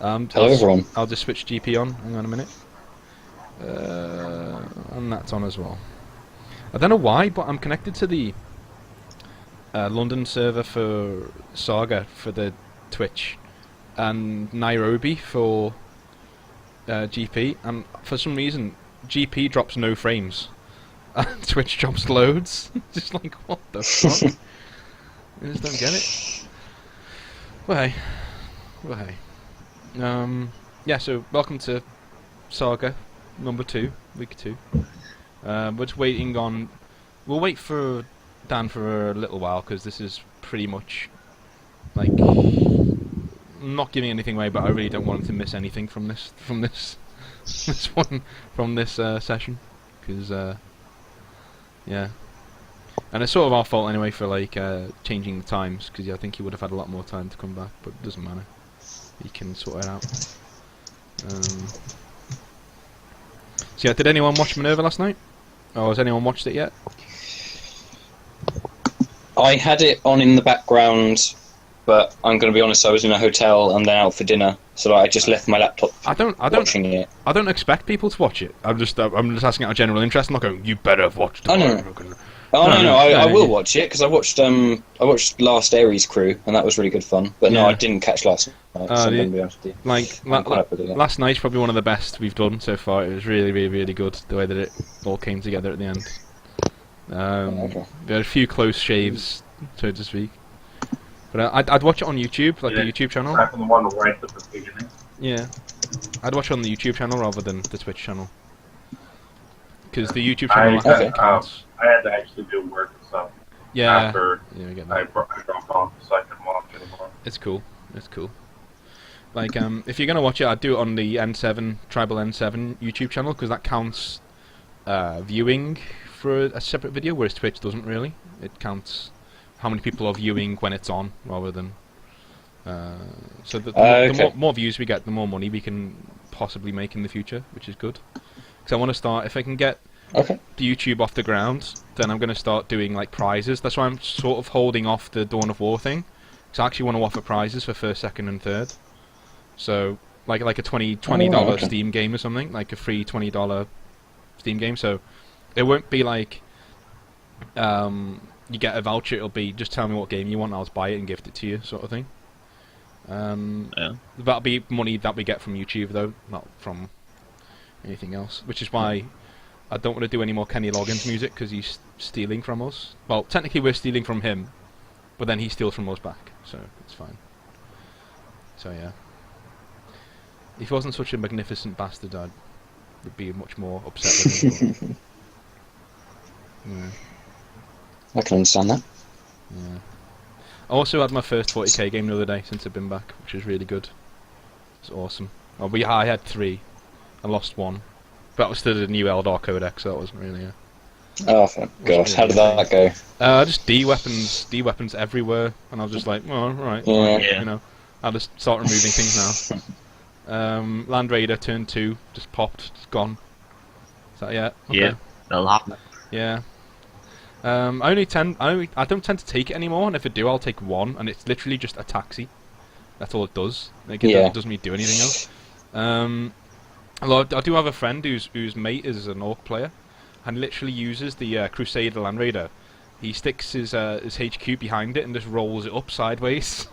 Hello everyone. I'll just switch GP on. Hang on a minute. And that's on as well. I don't know why, but I'm connected to the London server for SAGA for the Twitch and Nairobi for GP, and for some reason GP drops no frames and Twitch drops loads. Just like, what the fuck? I just don't get it. Well hey. Yeah, so welcome to SAGA number 2, week 2. We're just waiting on... We'll wait for Dan for a little while, because this is pretty much, like... I'm not giving anything away, but I really don't want him to miss anything from this session, because, yeah. And it's sort of our fault anyway for, like, changing the times, because I think he would have had a lot more time to come back, but it doesn't matter. He can sort it out. So yeah, did anyone watch Minerva last night? Or has anyone watched it yet? I had it on in the background, but I'm going to be honest, I was in a hotel and then out for dinner, so I just left my laptop watching it. I don't expect people to watch it. I'm just asking out of general interest. I'm not going, you better have watched it. Oh, no. I will watch it, because I watched Last Ares Crew, and that was really good fun. But no, I didn't catch last night, so I'm going to be honest with you. Like, last night's probably one of the best we've done so far. It was really, really, really good, the way that it all came together at the end. Okay. There were a few close shaves, so to speak. But I'd watch it on YouTube, like the YouTube channel. Back on the one right at the beginning. Yeah. I'd watch it on the YouTube channel rather than the Twitch channel. Because the YouTube channel counts. I had to actually do work and stuff. Yeah. After we get I that. dropped off, so I couldn't watch it anymore. It's cool. It's cool. Like, if you're gonna watch it, I'd do it on the N7 Tribal N7 YouTube channel, because that counts viewing for a separate video, whereas Twitch doesn't really. It counts how many people are viewing when it's on, rather than. So the more views we get, the more money we can possibly make in the future, which is good. Because I want to start, if I can get the YouTube off the ground, then I'm going to start doing like prizes. That's why I'm sort of holding off the Dawn of War thing. Because I actually want to offer prizes for first, second, and third. So like a $20 Steam game or something, like a free $20 Steam game. So it won't be like you get a voucher. It'll be just tell me what game you want, I'll buy it and gift it to you, sort of thing. That'll be money that we get from YouTube though, not from anything else. Which is why I don't want to do any more Kenny Loggins music, because he's stealing from us. Well, technically we're stealing from him, but then he steals from us back, so it's fine. So yeah. If he wasn't such a magnificent bastard, I would be much more upset with him. Yeah. I can understand that. Yeah. I also had my first 40k game the other day since I've been back, which is really good. It's awesome. I had 3. I lost 1. That was still the new Eldar Codex, so that wasn't really a... Oh, gosh, how did that go? Just D-weapons everywhere, and I was just like, well, right, you know, I'll just start removing things now. Land Raider turn 2, just popped, just gone. Is that okay. Yeah, that'll happen. Yeah. I don't tend to take it anymore, and if I do, I'll take 1, and it's literally just a taxi. That's all it does. Like, it doesn't really do anything else. Although I do have a friend whose mate is an Orc player, and literally uses the Crusader Land Raider. He sticks his HQ behind it and just rolls it up sideways,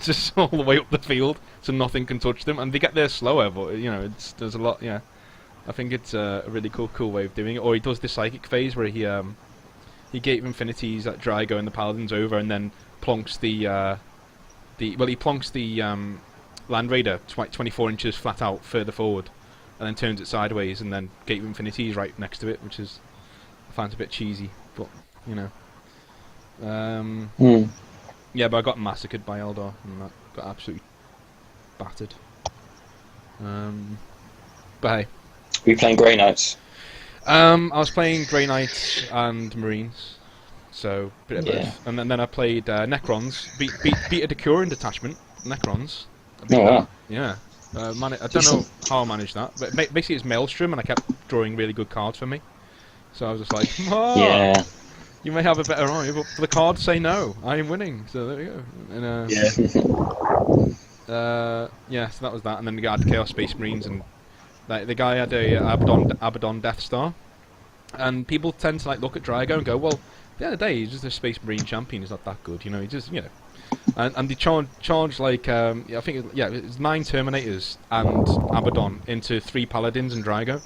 just all the way up the field, so nothing can touch them. And they get there slower, but you know, there's a lot. Yeah, I think it's a really cool way of doing it. Or he does the psychic phase where he gave Infinities at Drygo and the Paladins over, and then plonks he plonks the Land Raider 24 inches flat out further forward, and then turns it sideways, and then Gate of Infinity is right next to it, which is I find a bit cheesy, but you know. Yeah, but I got massacred by Eldar, and that got absolutely battered. But hey. Were you playing Grey Knights? I was playing Grey Knights and Marines, so bit of both. And then I played Necrons, beat a Decurion detachment, Necrons. Oh wow. Yeah. I don't know how I managed that, but basically it's Maelstrom, and I kept drawing really good cards for me. So I was just like, you may have a better army, but the cards say no, I am winning, so there we go. And, Yeah, so that was that, and then the guy had Chaos Space Marines, and like, the guy had a Abaddon Death Star, and people tend to like look at Drago and go, well, at the end of the day, he's just a Space Marine champion. He's not that good, you know. He just, you know, and they charged like I think it was 9 Terminators and Abaddon into 3 Paladins and Drago,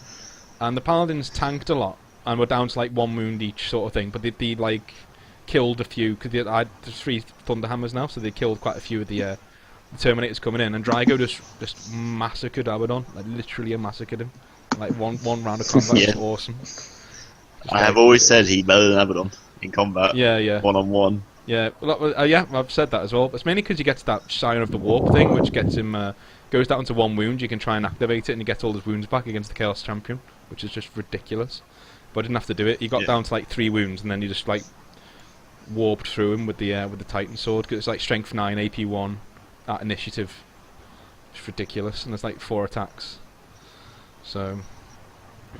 and the Paladins tanked a lot and were down to like 1 wound each sort of thing, but they like killed a few because there's 3 Thunderhammers now, so they killed quite a few of the Terminators coming in, and Drago just massacred Abaddon, like literally massacred him, like one round of combat. Yeah. Was awesome. I have always said he's better than Abaddon in combat. Yeah. 1-on-1. Yeah, well, yeah, I've said that as well. It's mainly because he gets that Sign of the Warp thing, which gets him goes down to 1 wound. You can try and activate it, and he gets all his wounds back against the Chaos Champion, which is just ridiculous. But I didn't have to do it. He got down to like 3 wounds, and then he just like warped through him with the Titan Sword, because it's like Strength 9, AP 1 at initiative. It's ridiculous, and there's like 4 attacks. So,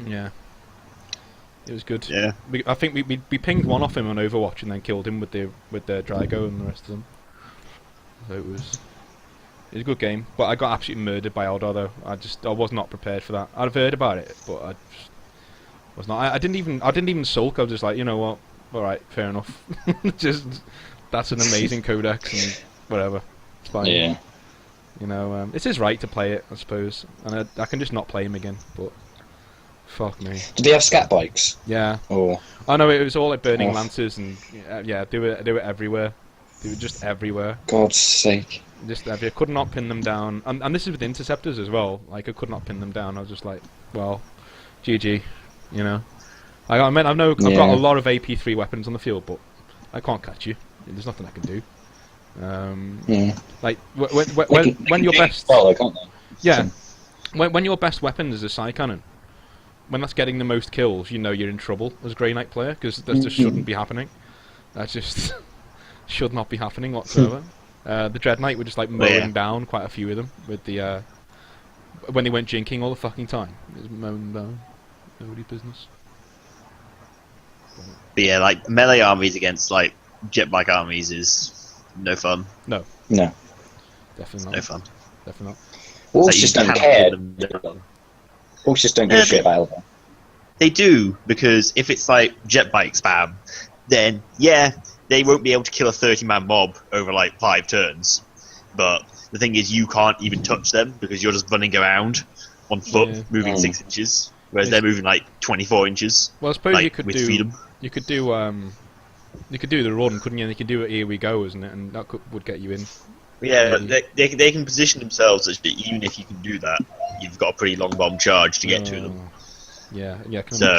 yeah. It was good. Yeah. I think we pinged one off him on Overwatch and then killed him with the Drago and the rest of them. So it was a good game, but I got absolutely murdered by Eldar though. I was not prepared for that. I'd heard about it, but I just was not. I didn't even sulk. I was just like, you know what? All right, fair enough. Just that's an amazing codex and whatever. It's fine. Yeah. You know, it's his right to play it, I suppose, and I can just not play him again, but. Fuck me. Did they have scat bikes? Yeah. Or I know it was all like burning lancers and yeah, they were everywhere. They were just everywhere. God's sake. Just everywhere. Could not pin them down. And this is with interceptors as well. Like I could not pin them down. I was just like, well, GG. You know. I've got a lot of AP3 weapons on the field, but I can't catch you. There's nothing I can do. Like when your best. Well, can't they? Yeah. When your best weapon is a Psy Cannon. When that's getting the most kills, you know you're in trouble as a Grey Knight player, because that just shouldn't be happening. That just should not be happening whatsoever. The Dread Knight were just like mowing down quite a few of them with the when they went jinking all the fucking time. It was mowing down. Nobody's business. But yeah, like melee armies against like jet bike armies is no fun. No. No Definitely not. fun. Definitely not. Wolves just don't care. Wolves just don't give a shit about Eldar. They do, because if it's like jet bike spam, then yeah, they won't be able to kill a 30-man mob over like 5 turns. But the thing is, you can't even touch them because you're just running around on foot, moving 6 inches, whereas they're moving like 24 inches. Well, I suppose like, you could do freedom. You could do the run, couldn't you? You could do it. Here we go, isn't it? And that would get you in. Yeah, but they can position themselves such that even if you can do that, you've got a pretty long bomb charge to get to them. Yeah. So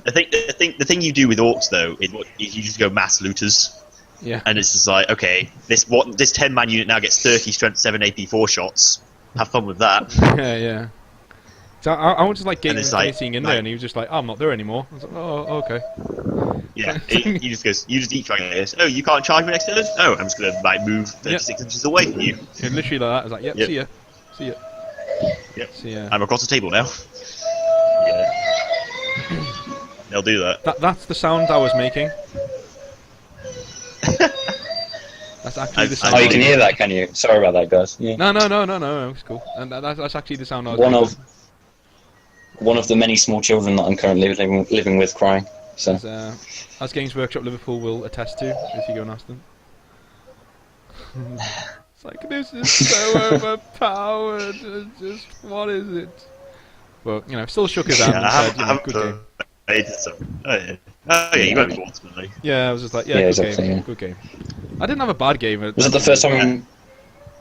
the thing you do with orcs though is you just go mass looters. Yeah. And it's just like, okay, this 10-man unit now gets 30 strength 7 AP 4 shots. Have fun with that. Yeah. So I was just like getting like, in there, and he was just like, oh, I'm not there anymore. I was like, oh, okay. Yeah, you just eat trying this. Oh, you can't charge me next turn? Oh, I'm just gonna like move 36 inches away from you. Yeah, literally like that. I was like, yep. See ya. Yep. See ya. I'm across the table now. Yeah. They'll do that. That's the sound I was making. That's actually the sound. Oh, you can hear that, can you? Sorry about that, guys. Yeah. No, it's cool. And that's actually the sound I was making. One of the many small children that I'm currently living with crying. So. As Games Workshop Liverpool will attest to, if you go and ask them. It's like, this is so overpowered. It's just, what is it? Well, you know, still shook his hand and said, you know, good game. Oh yeah, you went with ultimately. Yeah, I was just like, good game. I didn't have a bad game. Was it the first time?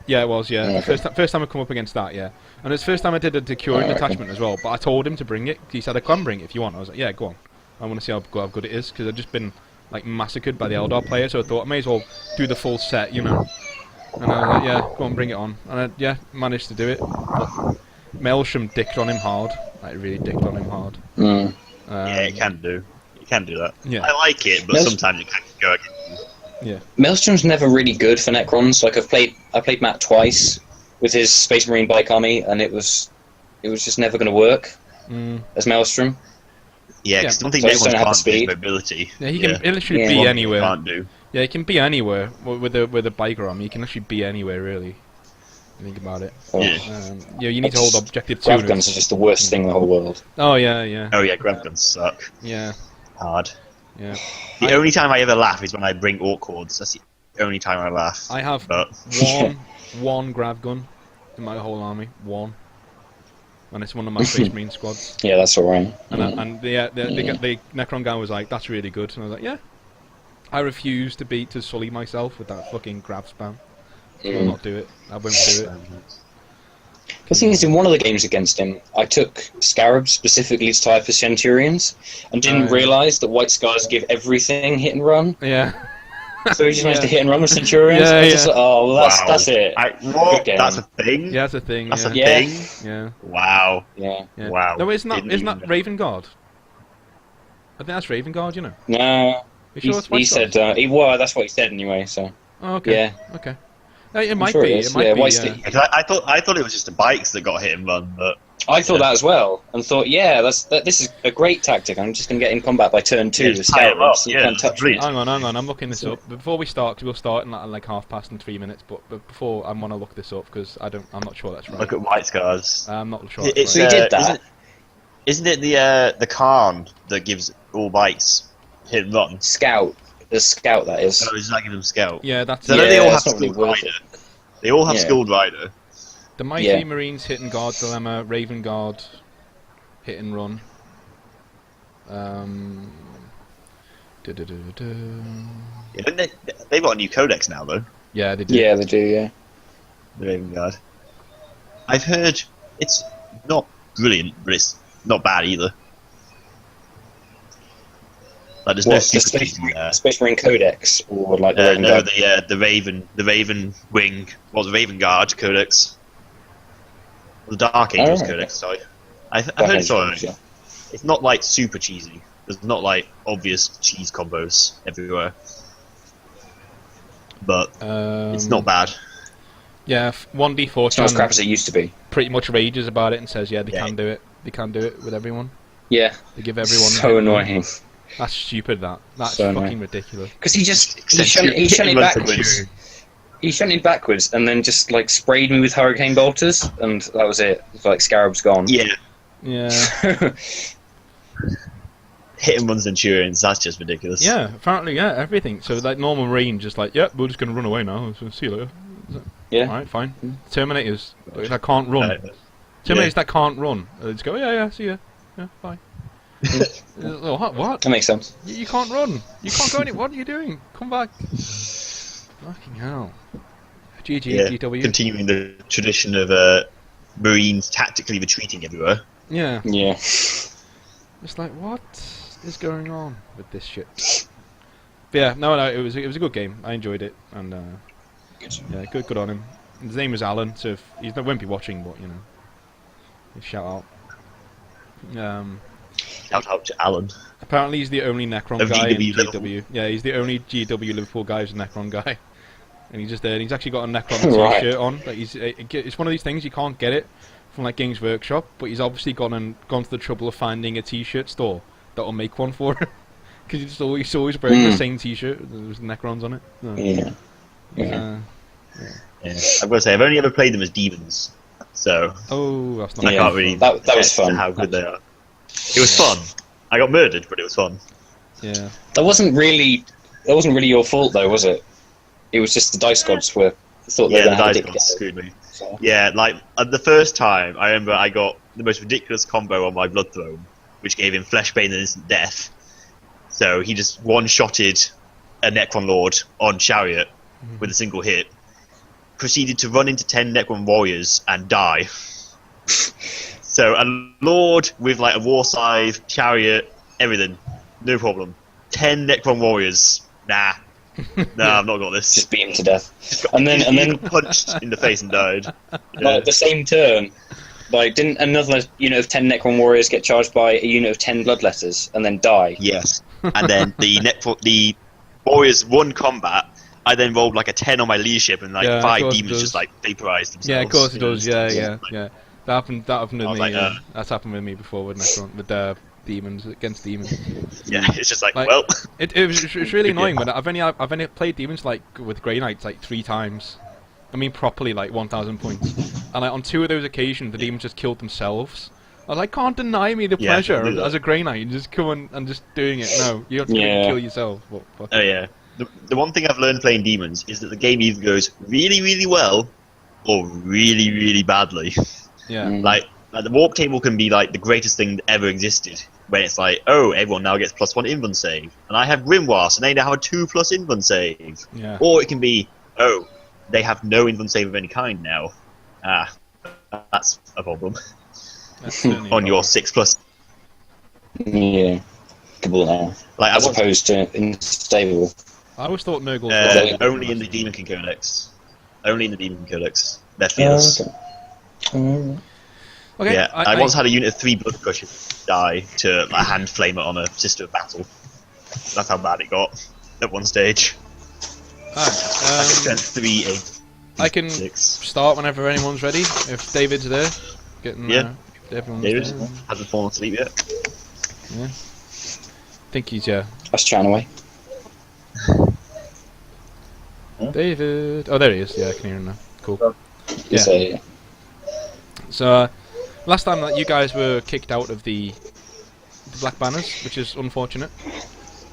Yeah, it was, yeah. Okay. The first time I come up against that, yeah. And it's the first time I did a decuring attachment as well, but I told him to bring it. He said, I can bring it if you want. I was like, yeah, go on. I want to see how good it is, because I've just been like massacred by the Eldar player, so I thought I may as well do the full set, you know. And I was like, yeah, go on, bring it on. And I, managed to do it. But Maelstrom dicked on him hard. Like, really dicked on him hard. Yeah, it can do. It can do that. Yeah. I like it, but sometimes it can go against you. Yeah. Maelstrom's never really good for Necrons. Like I played Matt twice with his Space Marine bike army, and it was just never going to work as Maelstrom. Yeah, because one thing Necrons can't do is mobility. Yeah, he can literally be anywhere. Can't do. Yeah, he can be anywhere with a bike army. He can actually be anywhere, really. Think about it. Oh. Yeah. Yeah, you need to hold objective 2. Grav guns are just the worst thing in the whole world. Oh yeah. Oh yeah, grab guns suck Yeah. hard. Yeah. The only time I ever laugh is when I bring orc cords. That's the only time I laugh. I have But one grav gun in my whole army. One. And it's one of my Space Marine squads. Yeah, that's alright. And the Necron guy was like, "That's really good." And I was like, "Yeah." I refuse to sully myself with that fucking grav spam. I will not do it. I won't do it. The thing is, in one of the games against him, I took Scarabs specifically to tie for Centurions, and didn't realise that White Scars give everything hit and run. Yeah. So he just managed to hit and run with Centurions. Yeah, I just, oh, well, wow. that's it. What? Good game. That's a thing. Yeah, that's a thing. That's Yeah. a thing. Yeah. Wow. Yeah. Yeah. Wow. No, isn't Didn't that even know. Raven Guard? I think that's Raven Guard. You know. No. You sure it's White He Scars? said, well, that's what he said anyway, so. Oh, okay. Yeah. Okay. It might sure be. it is. It might Yeah, be. White Yeah. Scars. Because I thought it was just the bikes that got hit and run, but I thought that as well, and thought, yeah, this is a great tactic. I'm just going to get in combat by turn 2 Yeah, with just tie him up, Scarabs. You yeah, can't touch me. brilliant. Hang on. I'm looking this up. But before we start, because we'll start in like 3:30. But before, I want to look this up because I'm not sure that's right. look at White Scars. I'm not sure. It's, That's So right. he did that. Isn't it the Khan that gives all bikes hit and run? Scout. The Scout, that is. Oh, does that give them scout? Yeah, that's So I know they all have it's not really skilled worth rider. it. They all have Yeah. skilled rider. the Mighty Yeah. Marines hit and guard dilemma. Raven Guard hit and run. Yeah, they've got a new codex now though. Yeah, they do. Yeah, they do, yeah. The Raven Guard. I've heard it's not brilliant, but it's not bad either. Like there's no What, the super cheese in there. Space Marine Codex, or like the Raven No, Guard? the Raven Wing, well, the Raven Guard Codex, the Dark Angels right. Codex. Sorry, I've Dark heard it's Angels, alright. yeah. It's not like super cheesy. There's not like obvious cheese combos everywhere, but it's not bad. Yeah, 1d4 It's not as crap as it used to be. pretty much rages about it and says, yeah, they Yeah. can do it. They can do it with everyone. Yeah. They give everyone. So annoying. That's stupid. That's So fucking annoying. ridiculous. Because he shunted backwards. He shunted backwards and then just like sprayed me with hurricane bolters, and that was it. It's like Scarab's gone. Yeah, Yeah. hit and run Centurions. That's just ridiculous. Yeah, apparently, yeah, everything. So, like, normal Marine, just like, yep, we're just going to run away now. So, see you later. Yeah. Alright, fine. Terminators that can't run. Terminators that can't run. They just go, yeah, see ya. Yeah, bye. What? That makes sense. You can't run. You can't go anywhere. What are you doing? Come back. Fucking hell. GG, Yeah, GW. continuing the tradition of Marines tactically retreating everywhere. Yeah. Yeah. It's like, what is going on with this shit? But yeah, no, it was a good game. I enjoyed it, and yeah, good on him. His name was Alan, so if he won't be watching, but you know, shout out. Shout out to Alan. Apparently, he's the only Necron Of guy in GW GW. Liverpool. Yeah, he's the only GW Liverpool guy who's a Necron guy, and he's just there. And he's actually got a Necron Right. T-shirt on. Like it's one of these things you can't get it from like Games Workshop, but he's obviously gone to the trouble of finding a T-shirt store that will make one for him. Because he's always wearing the same T-shirt. There's Necrons on it. So, Yeah. Yeah. Yeah. I've got to say, I've only ever played them as demons, so oh, that's I not. Yeah. can't really. That was attest to fun. How good they are. It was fun. I got murdered, but it was fun. Yeah. That wasn't really your fault though, was it? It was just the dice gods thought they Yeah, were the going to dice have to gods screwed me. So. Yeah, like the first time, I remember I got the most ridiculous combo on my Blood Throne, which gave him Fleshbane and instant death. So he just one-shotted a Necron Lord on Chariot with a single hit, proceeded to run into 10 Necron Warriors and die. So a Lord with like a War Scythe, Chariot, everything, no problem. 10 Necron Warriors, nah, I've not got this. Just beat him to death. And then He got punched in the face and died. Yeah. like the same turn, like didn't another unit of 10 Necron warriors get charged by a unit of 10 bloodletters and then die? Yes. And then the Warriors won combat. I then rolled like a 10 on my leadership, and like Yeah, of 5 course it demons does. just like vaporized themselves. Yeah, of course it You know, does. Yeah, it's- yeah. That happened with I me. was like, That's happened with me before with Necron, with demons against demons. Yeah, it's just like, Like- well, It's really annoying when I've only played demons like with Grey Knights like 3 times, I mean properly, like 1,000 points. And like on 2 of those occasions, the demons just killed themselves. I was like, can't deny me the pleasure as a Grey Knight, just come on and just doing it. No, you have to kill yourself. Oh yeah. The one thing I've learned playing demons is that the game either goes really, really well, or really, really badly. Yeah. Like the warp table can be like the greatest thing that ever existed, when it's like, oh, everyone now gets +1 invuln save, and I have grimoires, and they now have a 2+ invuln save. Yeah. Or it can be, oh, they have no invuln save of any kind now. That's a problem. That's On your 6+. Yeah. Kabul, Like as opposed to unstable. I always thought Nurgle was only in the Demon King Codex. Only in the Demon King Codex. They're fearless. Okay, Yeah, I once had a unit of 3 blood gushers die to a hand flamer on a Sister of Battle. That's how bad it got at one stage. Alright, 3, 8. I can 6. start whenever anyone's ready. If David's there, getting everyone's David there. hasn't fallen asleep yet. Yeah. I think he's That's chatting away. David. Oh, there he is. Yeah, I can hear him now. Cool. Yeah. So, So, last time that you guys were kicked out of the Black Banners, which is unfortunate,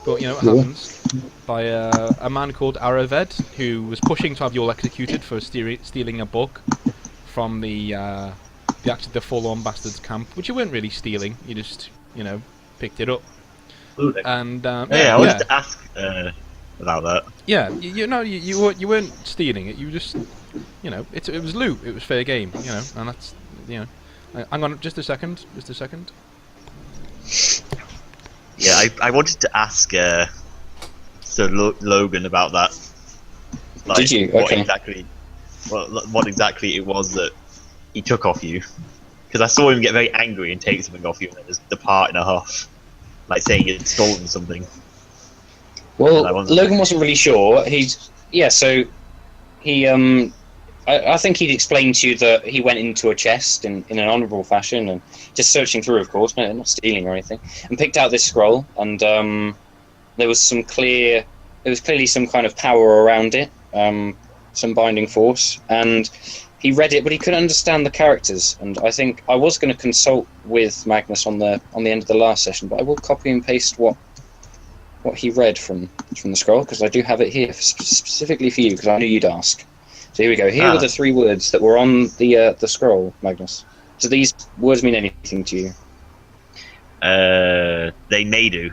but you know it happens, by a man called Araved, who was pushing to have you all executed for stealing a book from the Forlorn Bastards camp, which you weren't really stealing. You just picked it up. And I wanted to ask about that. Yeah, you weren't stealing it. You just it was loot. It was fair game. And that's hang on, just a second. Yeah, I wanted to ask Sir Logan about that. Like, Did you? What Okay. exactly it was that he took off you? Because I saw him get very angry and take something off you and then just depart in a huff, like saying he'd stolen something. Well, Logan wasn't really sure. So he I think he'd explained to you that he went into a chest in an honourable fashion and just searching through, of course, no, not stealing or anything, and picked out this scroll. And there was clearly some kind of power around it, some binding force. And he read it, but he couldn't understand the characters. And I think I was going to consult with Magnus on the end of the last session, but I will copy and paste what he read from the scroll, because I do have it here specifically for you, because I knew you'd ask. So here we go. Here were the 3 words that were on the scroll, Magnus. Do these words mean anything to you? They may do.